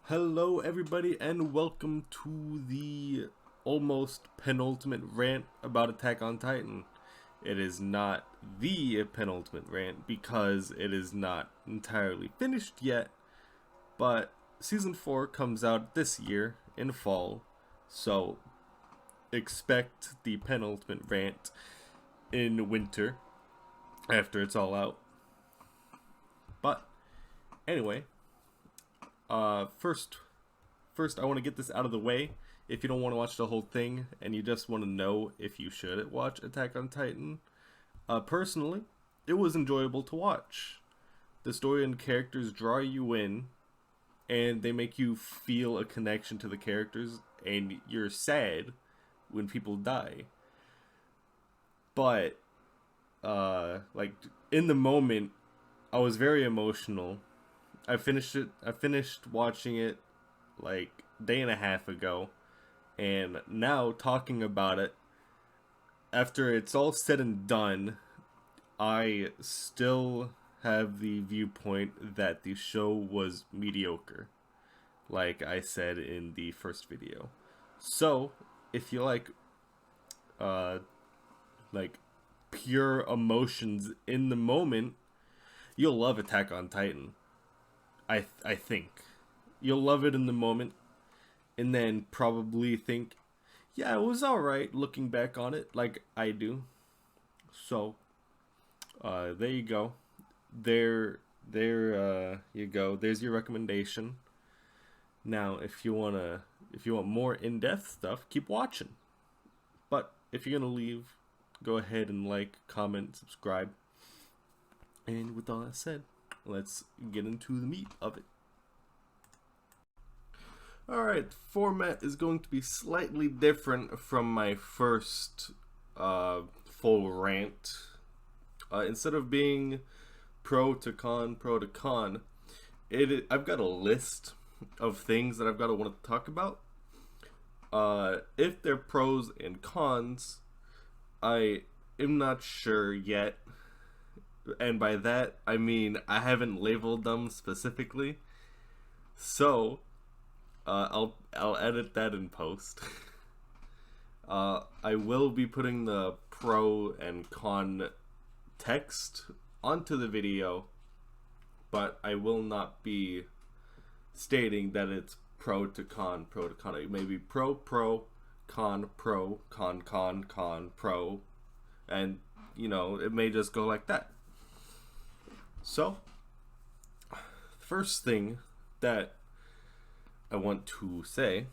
Hello, everybody, and welcome to the almost penultimate rant about Attack on Titan. It is not the penultimate rant because it is not entirely finished yet, but Season 4 comes out this year in fall, so expect the penultimate rant in winter after it's all out. But anyway, first I want to get this out of the way. If you don't want to watch the whole thing and you just want to know if you should watch Attack on Titan, personally, it was enjoyable to watch. The story and characters draw you in, and they make you feel a connection to the characters, and you're sad when people die. But, like, in the moment, I was very emotional. I finished watching it like a day and a half ago, and now talking about it after it's all said and done, I still have the viewpoint that the show was mediocre, like I said in the first video. So, if you uh like pure emotions in the moment, you'll love Attack on Titan. I think you'll love it in the moment, and then probably think, yeah, it was all right. Looking back on it, like I do. So, there you go. There you go. There's your recommendation. Now, if you want more in-depth stuff, keep watching. But if you're gonna leave, go ahead and like, comment, subscribe. And with all that said, let's get into the meat of it. Alright, the format is going to be slightly different from my first full rant. Instead of being pro to con, I've got a list of things that I've got to want to talk about. If they're pros and cons, I am not sure yet. And by that, I mean I haven't labeled them specifically. So, I'll edit that in post. I will be putting the pro and con text onto the video, but I will not be stating that it's pro to con. It may be pro, con, con, pro, and it may just go like that. So, first thing that I want to say,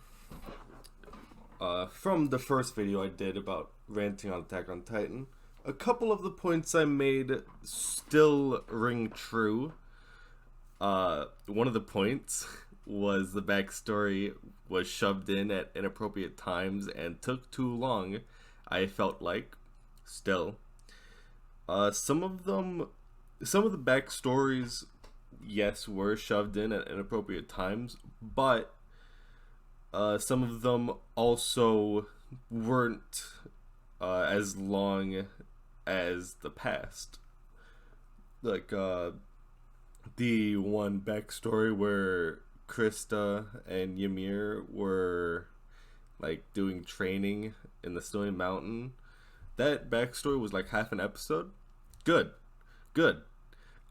from the first video I did about ranting on Attack on Titan, a couple of the points I made still ring true. One of the points was the backstory was shoved in at inappropriate times and took too long, I felt like, still. Some of the backstories, yes, were shoved in at inappropriate times, but some of them also weren't as long as the past. Like the one backstory where Krista and Ymir were like doing training in the Snowy Mountain. That backstory was like half an episode. Good.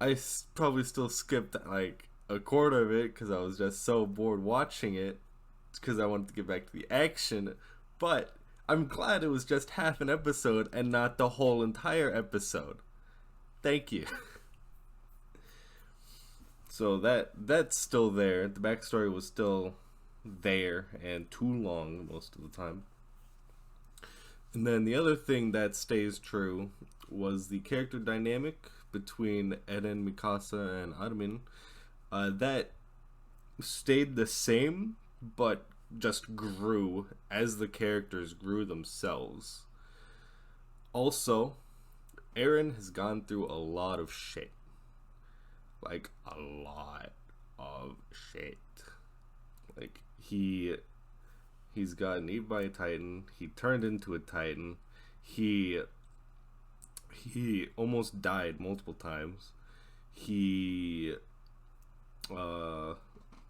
I probably still skipped like a quarter of it because I was just so bored watching it because I wanted to get back to the action. But I'm glad it was just half an episode and not the whole entire episode. Thank you. So that's still there. The backstory was still there and too long most of the time. And then the other thing that stays true was the character dynamic between Eren, Mikasa, and Armin. That stayed the same, but just grew as the characters grew themselves. Also, Eren has gone through a lot of shit. Like, a lot of shit. Like, he's gotten eaten by a Titan. He turned into a Titan. He almost died multiple times. He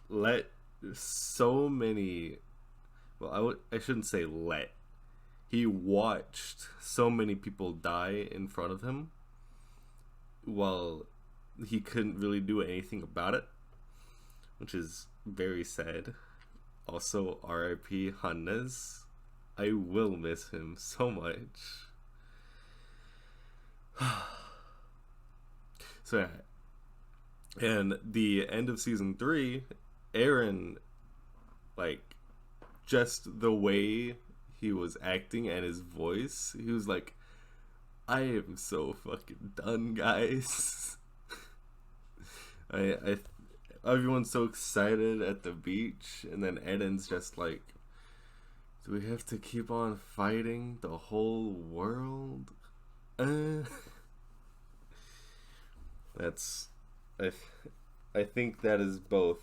let so many. Well, I shouldn't say let. He watched so many people die in front of him while he couldn't really do anything about it, which is very sad. Also, R.I.P. Hannes. I will miss him so much. So yeah. And the end of season 3, Eren, like, just the way he was acting and his voice, he was like, I am so fucking done, guys. Everyone's so excited at the beach, and then Eden's just like, do we have to keep on fighting the whole world? That's, I think that is both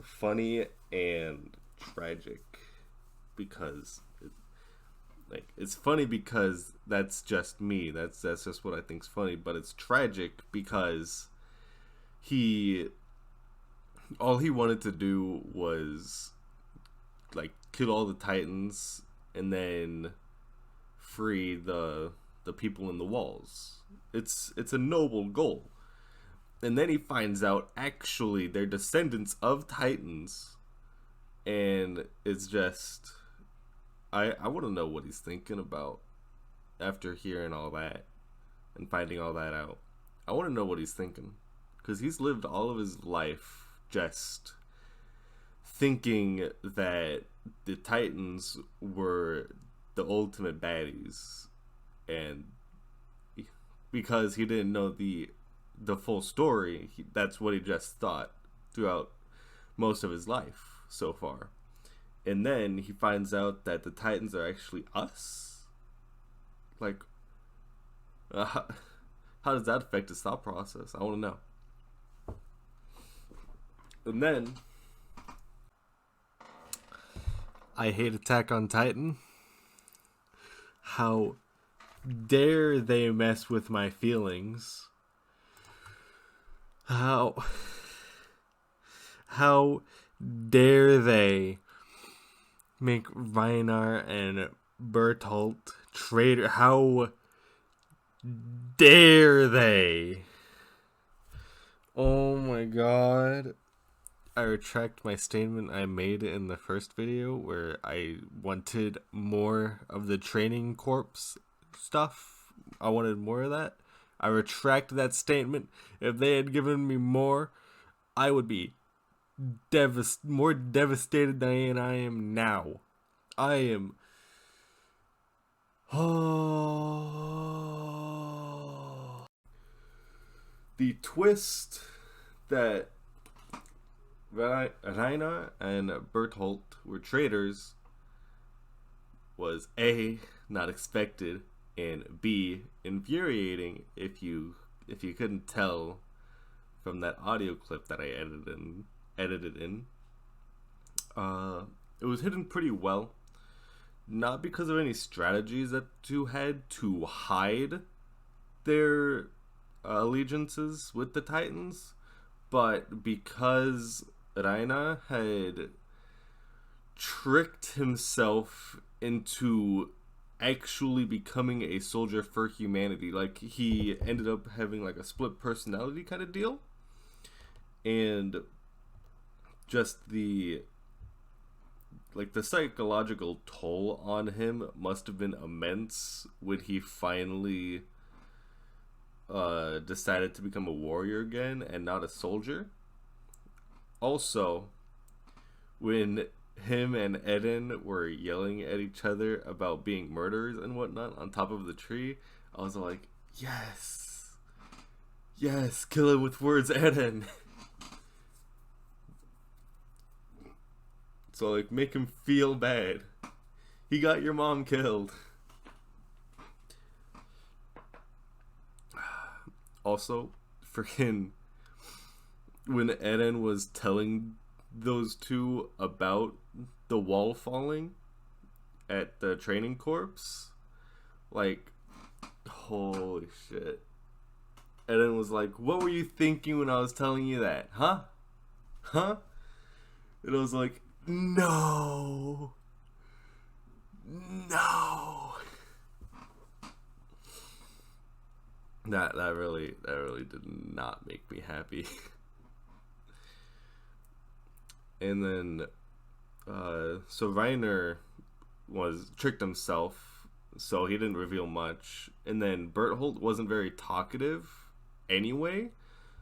funny and tragic, because it's funny because that's just me. That's just what I think's funny. But it's tragic because all he wanted to do was like kill all the Titans and then free the people in the walls. It's a noble goal. And then he finds out actually they're descendants of Titans, and it's just I want to know what he's thinking about after hearing all that and finding all that out. I want to know what he's thinking, because he's lived all of his life just thinking that the Titans were the ultimate baddies, and because he didn't know the full story, that's what he just thought throughout most of his life so far. And then he finds out that the Titans are actually us. Like, how does that affect his thought process? I want to know. And then, I hate Attack on Titan. How dare they mess with my feelings? How dare they make Reinar and Bertolt traitor? How dare they? Oh my god. I retract my statement I made in the first video where I wanted more of the training corps stuff. I wanted more of that. I retract that statement. If they had given me more, I would be more devastated than I am now. I am... Oh. The twist that Rainer and Bertolt were traitors was A, not expected, and B, infuriating if you couldn't tell from that audio clip that I edited in. It was hidden pretty well, not because of any strategies that two had to hide their allegiances with the Titans, but because Raina had tricked himself into actually becoming a soldier for humanity. Like, he ended up having like a split personality kind of deal, and just the psychological toll on him must have been immense when he finally decided to become a warrior again and not a soldier. Also, when him and Eren were yelling at each other about being murderers and whatnot on top of the tree, I was like, yes, kill him with words, Eren. So, like, make him feel bad. He got your mom killed. Also, freaking when Eren was telling those two about the wall falling at the training corps, like, holy shit. Eren was like, what were you thinking when I was telling you that? Huh? And I was like, no. No. That really did not make me happy. And then so Reiner was tricked himself, so he didn't reveal much. And then Berthold wasn't very talkative anyway,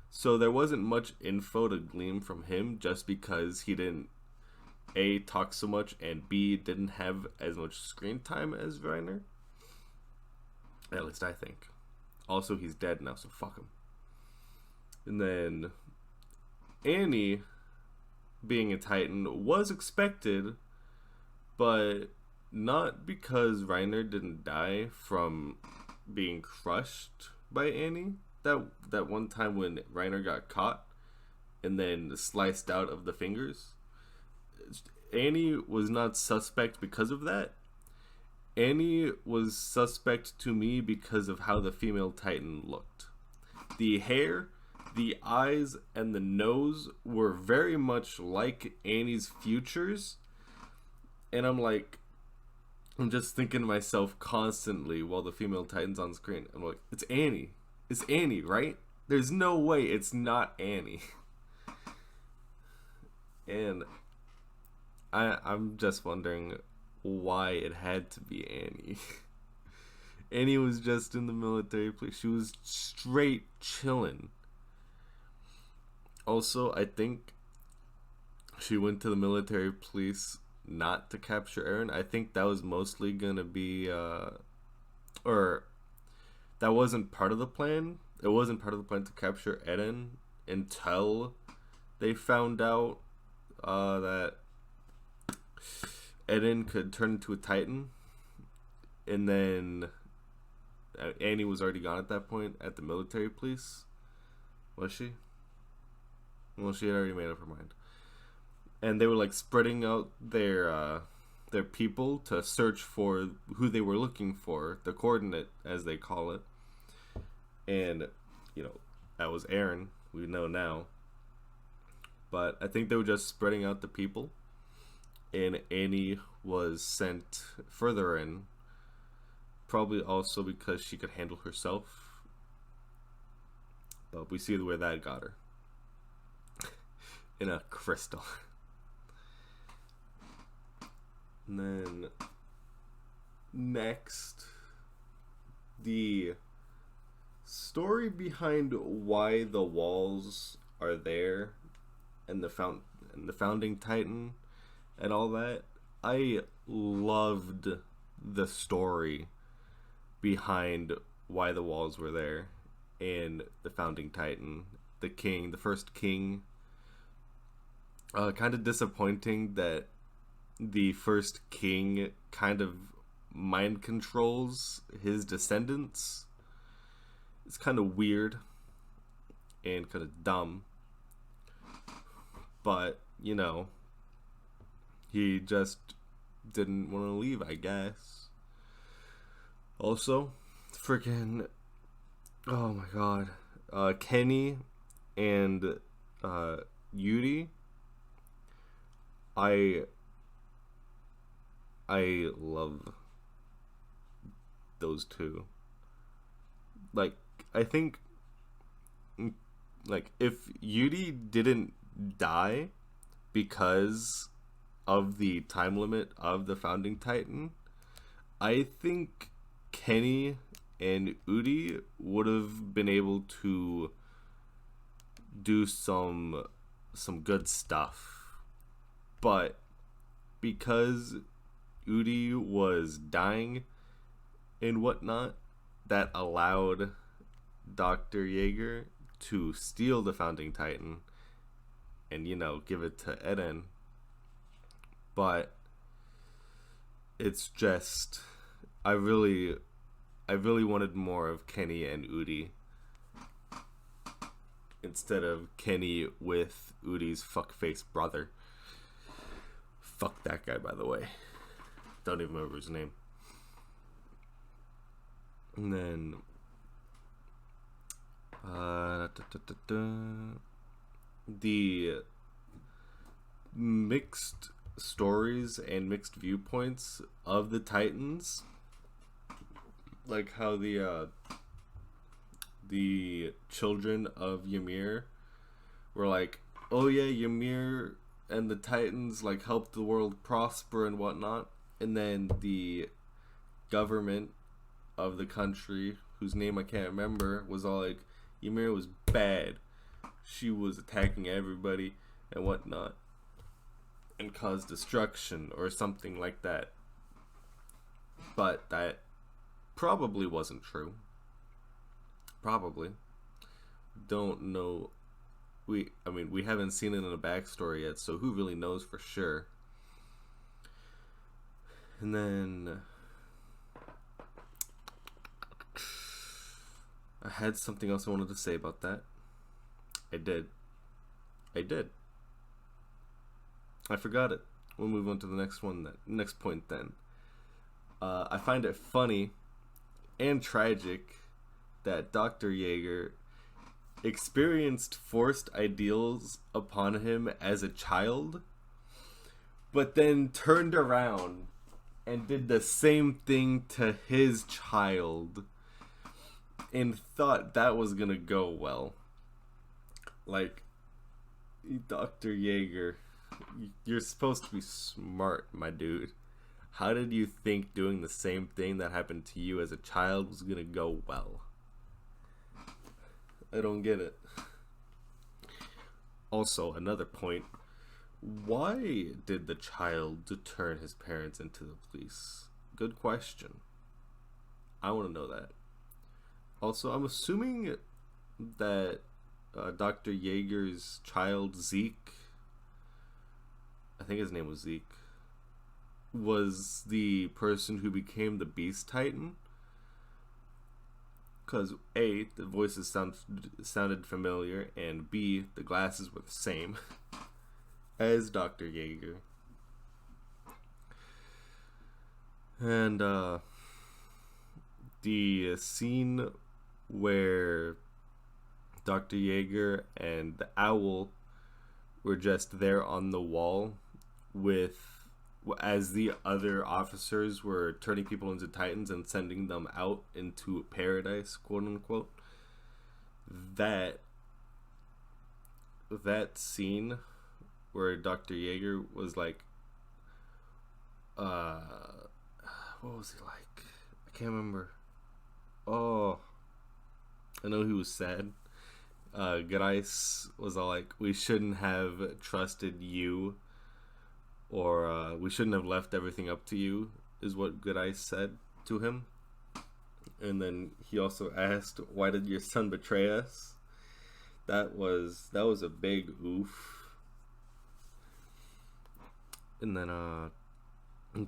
so there wasn't much info to glean from him just because he didn't A, talk so much, and B, didn't have as much screen time as Reiner. At least I think. Also, he's dead now, so fuck him. And then Annie being a Titan was expected, but not because Reiner didn't die from being crushed by Annie. That one time when Reiner got caught and then sliced out of the fingers. Annie was not suspect because of that. Annie was suspect to me because of how the female Titan looked. The hair, the eyes, and the nose were very much like Annie's futures. And I'm just thinking to myself constantly while the female Titan's on screen. I'm like, it's Annie. It's Annie, right? There's no way it's not Annie. And I'm just wondering why it had to be Annie. Annie was just in the military police. She was straight chilling. Also, I think she went to the military police not to capture Eren. I think that was mostly gonna be or that wasn't part of the plan. It wasn't part of the plan to capture Eren until they found out that Eren could turn into a Titan. And then Annie was already gone at that point at the military police. Was she? Well, she had already made up her mind. And they were like spreading out their people to search for who they were looking for, the coordinate as they call it. And that was Eren. We know now. But I think they were just spreading out the people. And Annie was sent further in. Probably also because she could handle herself. But we see where that got her. In a crystal. And then next, the story behind why the walls are there and the founding Titan and all that. I loved the story behind why the walls were there and the founding Titan, the king, the first king. Kind of disappointing that the first king kind of mind controls his descendants. It's kind of weird and kind of dumb. But, he just didn't want to leave, I guess. Also, freaking, oh my god, Kenny and Yuri. I love those two. Like, I think, like, if Yuri didn't die because of the time limit of the founding Titan, I think Kenny and Udi would have been able to do some good stuff. But because Udi was dying and whatnot, that allowed Dr. Jaeger to steal the founding Titan and, give it to Eren. But it's just, I really wanted more of Kenny and Udi instead of Kenny with Udi's fuckface brother. Fuck that guy, by the way. Don't even remember his name. And then mixed stories and mixed viewpoints of the Titans, like how the children of Ymir were like, oh yeah, Ymir and the Titans like helped the world prosper and whatnot, and then the government of the country, whose name I can't remember, was all like, Ymir was bad, she was attacking everybody and whatnot and caused destruction or something like that. But that probably wasn't true. Probably. Don't know. We haven't seen it in a backstory yet, so who really knows for sure? And then I had something else I wanted to say about that. I did. I forgot it. We'll move on to the next point then. I find it funny and tragic that Dr. Jaeger experienced forced ideals upon him as a child, but then turned around and did the same thing to his child and thought that was gonna go well. Like, Dr. Jaeger, you're supposed to be smart, my dude. How did you think doing the same thing that happened to you as a child was gonna go well? I don't get it. Also, another point. Why did the child turn his parents into the police? Good question. I want to know that. Also, I'm assuming that Dr. Jaeger's child, Zeke, I think his name was Zeke, was the person who became the Beast Titan. Because A, the voices sounded familiar, and B, the glasses were the same as Dr. Jaeger. And the scene where Dr. Jaeger and the owl were just there on the wall as the other officers were turning people into Titans and sending them out into paradise, quote unquote. That scene where Dr. Jaeger was like, what was he like? I can't remember. Oh, I know he was sad. Grice was all like, we shouldn't have trusted you, or we shouldn't have left everything up to you, is what Grice said to him. And then he also asked, why did your son betray us? That was a big oof. And then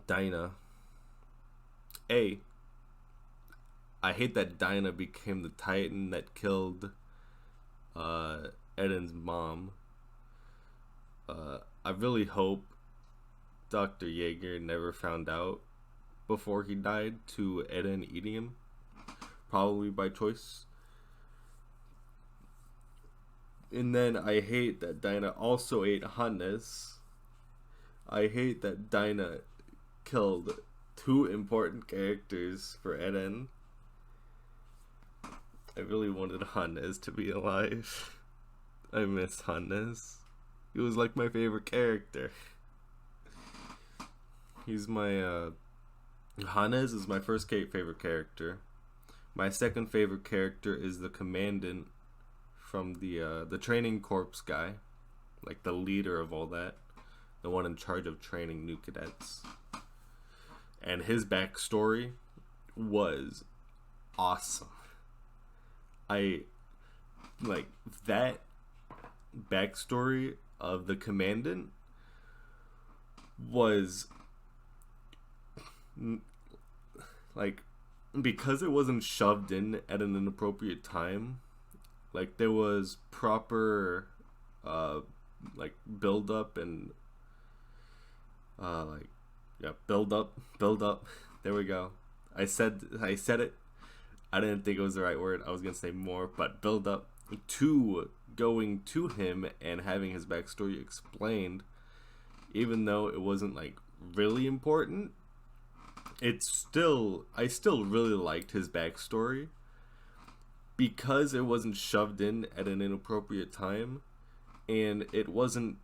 Dinah. I hate that Dinah became the Titan that killed Eren's mom. I really hope Dr. Jaeger never found out before he died to Eren eating him. Probably by choice. And then I hate that Dinah also ate Hannes. I hate that Dinah killed two important characters for Eren. I really wanted Hannes to be alive. I miss Hannes. He was like my favorite character. He's my Hannes is my first favorite character. My second favorite character is the commandant from the training corps guy, like the leader of all that, the one in charge of training new cadets. And his backstory was awesome. I like that backstory of the commandant was like, because it wasn't shoved in at an inappropriate time, like there was proper like build up and build up. There we go. I said it. I didn't think it was the right word. I was gonna say more, but build up to going to him and having his backstory explained even though it wasn't like really important, I still really liked his backstory because it wasn't shoved in at an inappropriate time, and it wasn't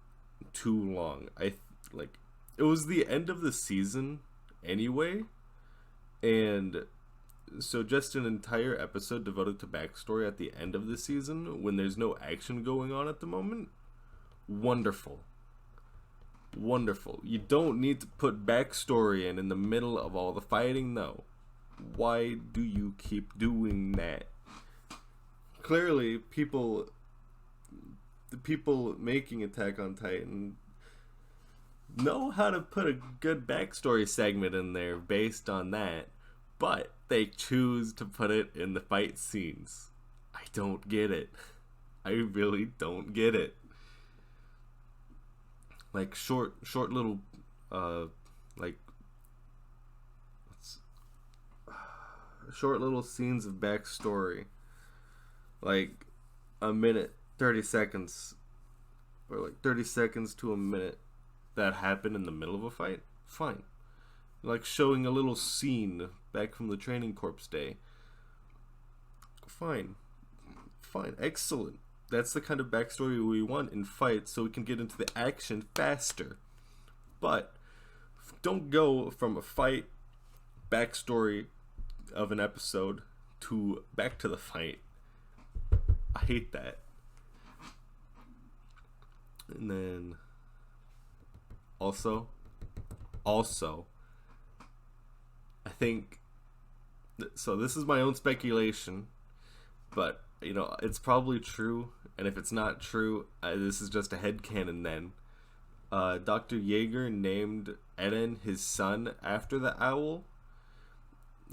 too long. It was the end of the season anyway, and so just an entire episode devoted to backstory at the end of the season when there's no action going on at the moment. Wonderful. Wonderful. You don't need to put backstory in the middle of all the fighting, though. Why do you keep doing that? Clearly, the people making Attack on Titan know how to put a good backstory segment in there based on that, but they choose to put it in the fight scenes. I don't get it. I really don't get it. Like short little short little scenes of backstory, like a minute, 30 seconds, or like 30 seconds to a minute, that happen in the middle of a fight. Fine. Like showing a little scene back from the training corps day. Fine, excellent. That's the kind of backstory we want in fights, so we can get into the action faster. But don't go from a fight backstory of an episode to back to the fight. I hate that. And then also I think so. This is my own speculation, but it's probably true. And if it's not true, this is just a headcanon then. Dr. Jaeger named Eren his son after the owl,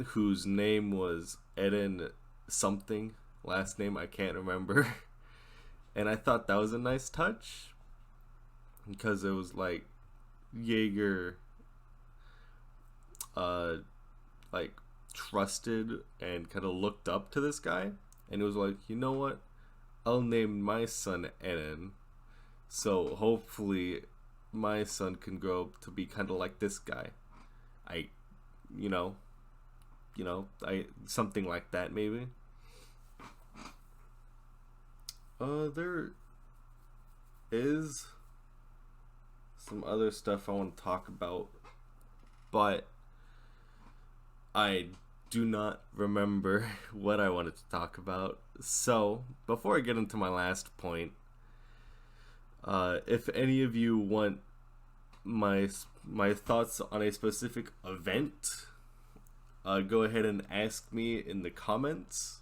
whose name was Eren something. Last name I can't remember. And I thought that was a nice touch, because it was like Jaeger trusted and kind of looked up to this guy, and it was like, you know what, I'll name my son Eren, so hopefully my son can grow up to be kind of like this guy. Something like that maybe. There is some other stuff I want to talk about, but I do not remember what I wanted to talk about. So, before I get into my last point, if any of you want my thoughts on a specific event, go ahead and ask me in the comments.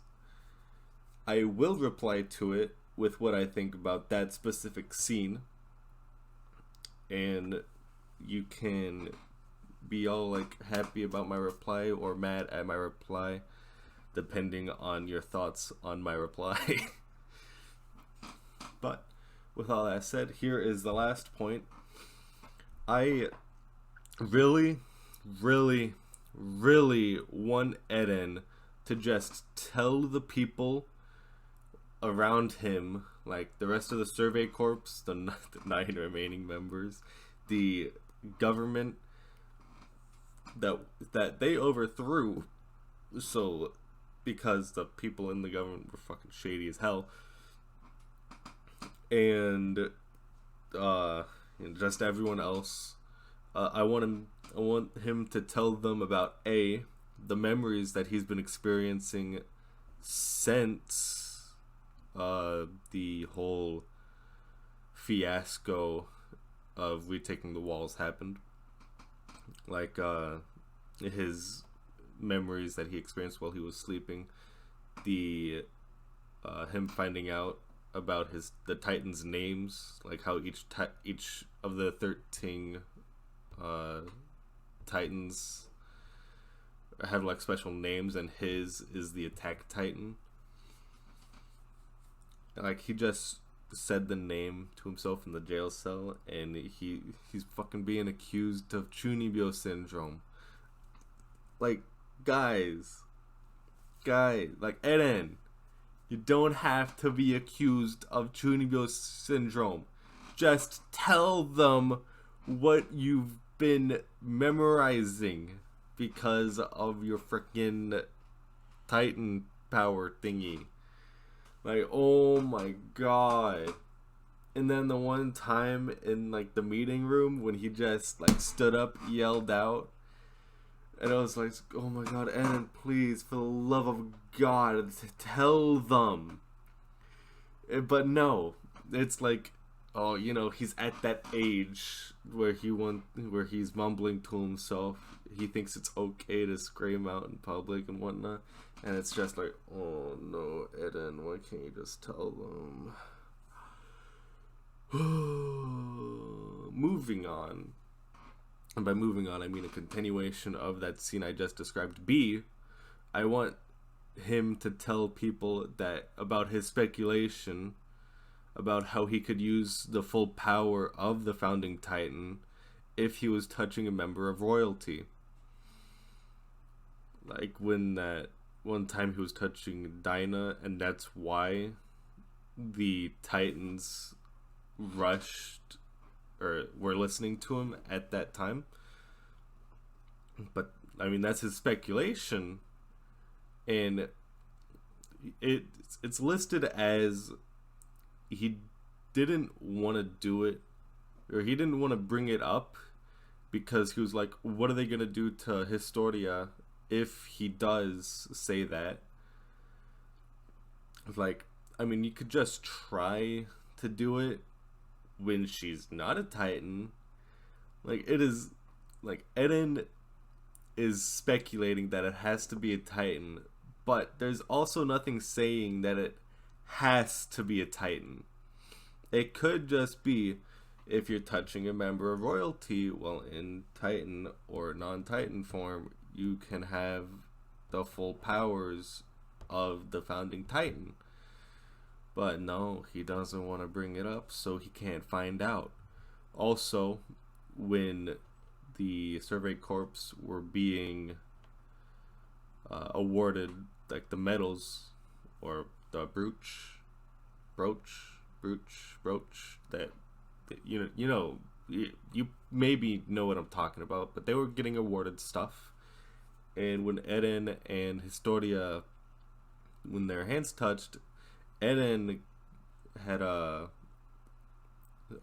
I will reply to it with what I think about that specific scene, and you can be all like happy about my reply or mad at my reply, depending on your thoughts on my reply. But with all that said, here is the last point. I really want Eren to just tell the people around him, like the rest of the Survey Corps, the 9 remaining members, the government that they overthrew, so because the people in the government were fucking shady as hell, and just everyone else. I want him to tell them about the memories that he's been experiencing since the whole fiasco of retaking the walls happened. Like his memories that he experienced while he was sleeping, the him finding out about the Titans' names, like how each of the 13 Titans have like special names, and his is the Attack Titan. Like, he just said the name to himself in the jail cell, and he's fucking being accused of Chunibyo syndrome. Like, guys, like, Eren, you don't have to be accused of Chunibyo syndrome. Just tell them what you've been memorizing because of your freaking Titan power thingy. Like, oh my god. And then the one time in like the meeting room when he just like stood up, yelled out, and I was like, oh my god, Eren, please, for the love of God, tell them. But no, it's like, oh, you know, he's at that age where where he's mumbling to himself. He thinks it's okay to scream out in public and whatnot, and it's just like, oh no, Eren, why can't you just tell them? Moving on. And by moving on, I mean a continuation of that scene I just described. B, I want him to tell people that about his speculation about how he could use the full power of the founding Titan if he was touching a member of royalty. Like when that one time he was touching Dinah, and that's why the Titans rushed or were listening to him at that time. But I mean, that's his speculation, and it's listed as he didn't want to do it, or he didn't want to bring it up because he was like, what are they gonna do to Historia if he does say that? Like, I mean, you could just try to do it when she's not a Titan. Like, it is like Eren is speculating that it has to be a Titan, but there's also nothing saying that it has to be a Titan. It could just be if you're touching a member of royalty, well, in Titan or non-Titan form, you can have the full powers of the founding Titan. But no, he doesn't want to bring it up, so he can't find out. Also, when the Survey Corps were being awarded like the medals or the brooch that you maybe know what I'm talking about, but they were getting awarded stuff, and when Eren and Historia, when their hands touched, Eren had a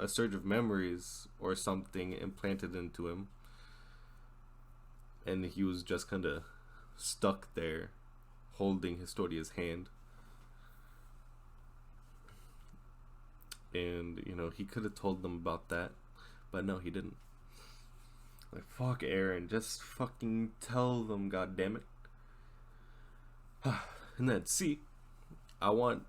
surge of memories or something implanted into him, and he was just kind of stuck there holding Historia's hand. And, you know, he could have told them about that, but no, he didn't. Like, fuck Eren, just fucking tell them, goddammit. And then C, I want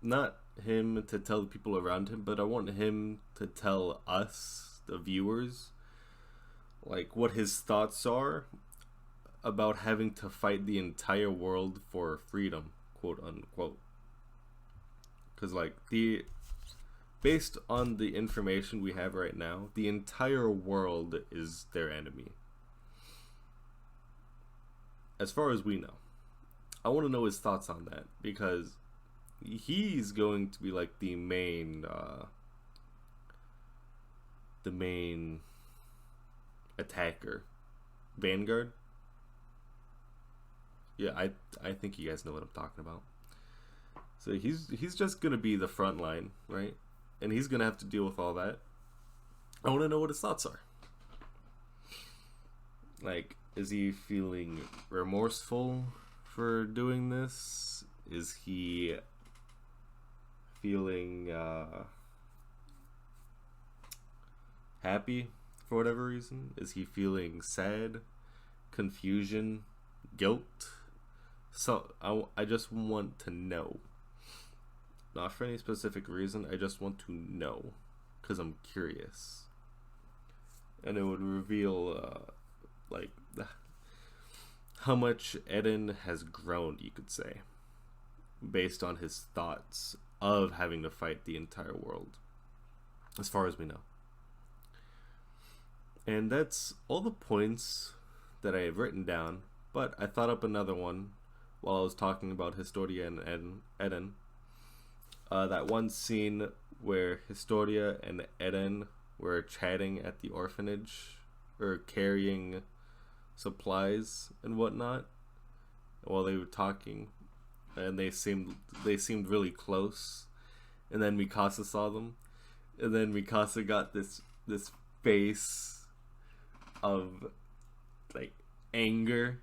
not him to tell the people around him, but I want him to tell us, the viewers, like what his thoughts are about having to fight the entire world for freedom, quote unquote. Because like based on the information we have right now, the entire world is their enemy, as far as we know. I want to know his thoughts on that, because he's going to be like the main attacker, vanguard. Yeah, I think you guys know what I'm talking about. So he's just gonna be the front line, right? And he's gonna have to deal with all that. I want to know what his thoughts are. Like, is he feeling remorseful for doing this? Is he feeling happy for whatever reason? Is he feeling sad, confusion, guilt? So I just want to know. Not for any specific reason, I just want to know, because I'm curious. And it would reveal like how much Eren has grown, you could say, based on his thoughts of having to fight the entire world, as far as we know. And that's all the points that I have written down, but I thought up another one while I was talking about Historia and Eren. That one scene where Historia and Eren were chatting at the orphanage or carrying supplies and whatnot while they were talking, and they seemed really close. And then Mikasa saw them, and then Mikasa got this face of like anger,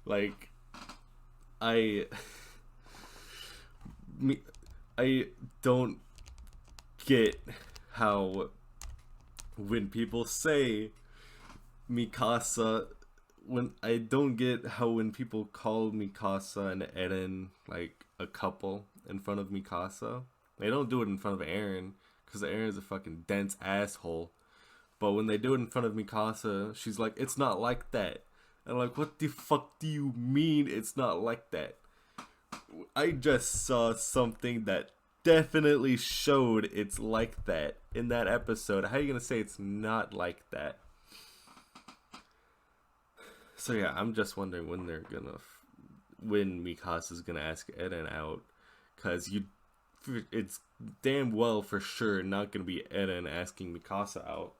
like I don't get how when people say Mikasa, when people call Mikasa and Eren like a couple in front of Mikasa. They don't do it in front of Eren because Eren's a fucking dense asshole. But when they do it in front of Mikasa, she's like, "It's not like that." And I'm like, what the fuck do you mean it's not like that? I just saw something that definitely showed it's like that in that episode. How are you gonna say it's not like that? So yeah, I'm just wondering when when Mikasa's gonna ask Eren out, cause it's damn well for sure not gonna be Eren asking Mikasa out.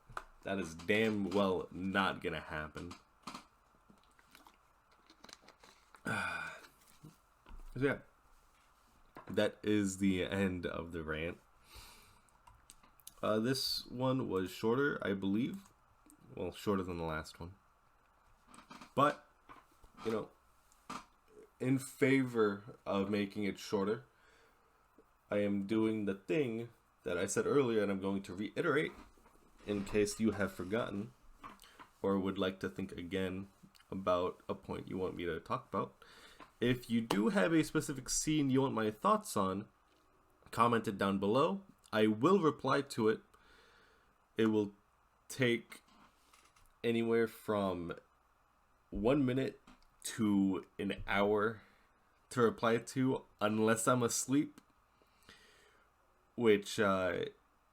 That is damn well not gonna happen. So yeah, that is the end of the rant. This one was shorter, I believe. Well, shorter than the last one. But, you know, in favor of making it shorter, I am doing the thing that I said earlier, and I'm going to reiterate in case you have forgotten or would like to think again about a point you want me to talk about. If you do have a specific scene you want my thoughts on, comment it down below. I will reply to it. It will take anywhere from 1 minute to an hour to reply to, unless I'm asleep, which I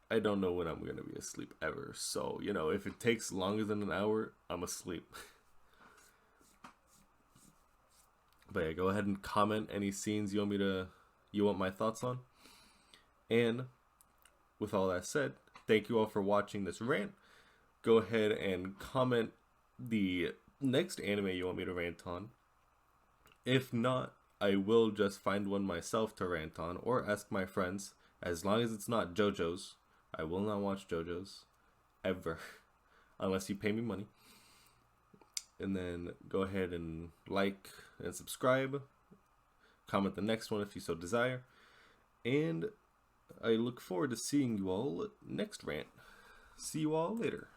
don't know when I'm going to be asleep ever. So, you know, if it takes longer than an hour, I'm asleep. But yeah, go ahead and comment any scenes you want my thoughts on. And with all that said, thank you all for watching this rant. Go ahead and comment the next anime you want me to rant on. If not, I will just find one myself to rant on or ask my friends. As long as it's not JoJo's, I will not watch JoJo's ever unless you pay me money. And then go ahead and like and subscribe. Comment the next one if you so desire. And I look forward to seeing you all next rant. See you all later.